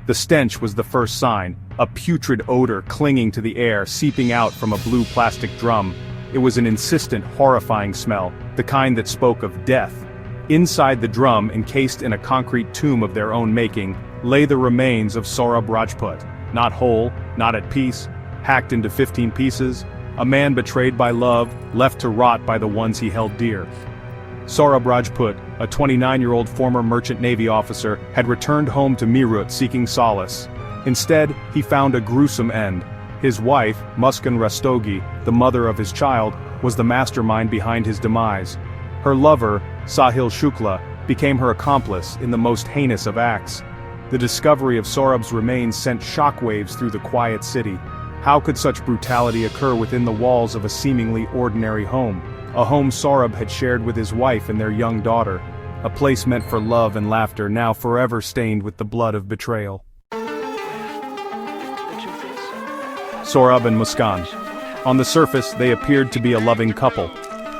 The stench was the first sign, a putrid odor clinging to the air seeping out from a blue plastic drum. It was an insistent, horrifying smell, the kind that spoke of death. Inside the drum, encased in a concrete tomb of their own making, lay the remains of Saurabh Rajput, not whole, not at peace, hacked into 15 pieces, a man betrayed by love, left to rot by the ones he held dear. Saurabh Rajput, a 29-year-old former merchant navy officer, had returned home to Meerut seeking solace. Instead, he found a gruesome end. His wife, Muskan Rastogi, the mother of his child, was the mastermind behind his demise. Her lover, Sahil Shukla, became her accomplice in the most heinous of acts. The discovery of Saurabh's remains sent shockwaves through the quiet city. How could such brutality occur within the walls of a seemingly ordinary home? A home Saurabh had shared with his wife and their young daughter. A place meant for love and laughter, now forever stained with the blood of betrayal. Saurabh and Muskan. On the surface, they appeared to be a loving couple.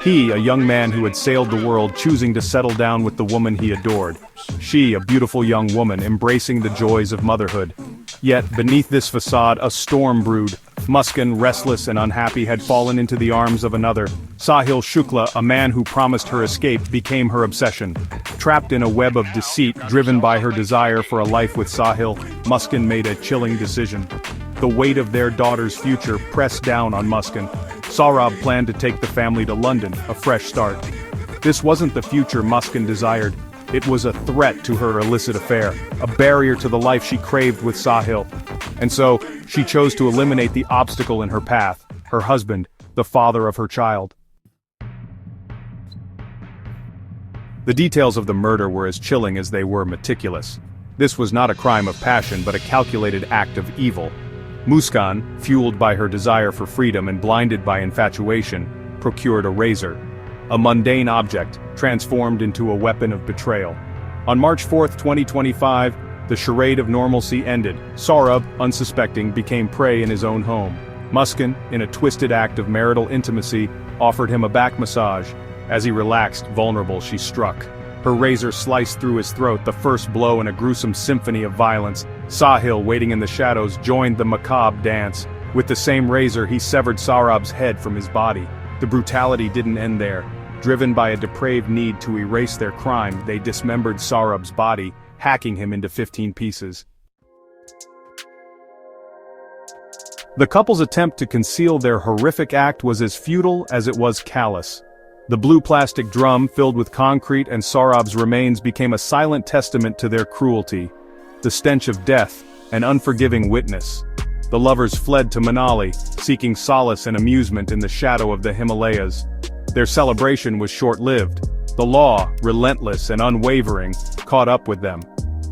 He, a young man who had sailed the world, choosing to settle down with the woman he adored. She, a beautiful young woman, embracing the joys of motherhood. Yet, beneath this facade, a storm brewed. Muskan, restless and unhappy, had fallen into the arms of another. Sahil Shukla, a man who promised her escape, became her obsession. Trapped in a web of deceit, driven by her desire for a life with Sahil, Muskan made a chilling decision. The weight of their daughter's future pressed down on Muskan. Saurabh planned to take the family to London, a fresh start. This wasn't the future Muskan desired. It was a threat to her illicit affair, a barrier to the life she craved with Sahil. And so, she chose to eliminate the obstacle in her path, her husband, the father of her child. The details of the murder were as chilling as they were meticulous. This was not a crime of passion but a calculated act of evil. Muskan, fueled by her desire for freedom and blinded by infatuation, procured a razor. A mundane object, transformed into a weapon of betrayal. On March 4, 2025, the charade of normalcy ended. Saurabh, unsuspecting, became prey in his own home. Muskan, in a twisted act of marital intimacy, offered him a back massage. As he relaxed, vulnerable, she struck. Her razor sliced through his throat, the first blow in a gruesome symphony of violence. Sahil, waiting in the shadows, joined the macabre dance. With the same razor, he severed Saurabh's head from his body. The brutality didn't end there. Driven by a depraved need to erase their crime, they dismembered Saurabh's body, hacking him into 15 pieces. The couple's attempt to conceal their horrific act was as futile as it was callous. The blue plastic drum filled with concrete and Saurabh's remains became a silent testament to their cruelty. The stench of death, an unforgiving witness. The lovers fled to Manali, seeking solace and amusement in the shadow of the Himalayas. Their celebration was short-lived. The law, relentless and unwavering, caught up with them.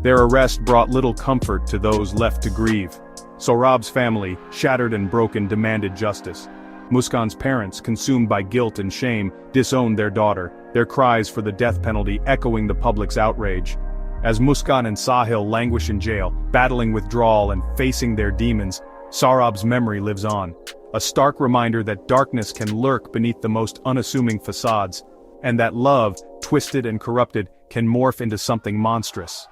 Their arrest brought little comfort to those left to grieve. Saurabh's family, shattered and broken, demanded justice. Muskan's parents, consumed by guilt and shame, disowned their daughter, their cries for the death penalty echoing the public's outrage. As Muskan and Sahil languish in jail, battling withdrawal and facing their demons, Saurabh's memory lives on. A stark reminder that darkness can lurk beneath the most unassuming facades, and that love, twisted and corrupted, can morph into something monstrous.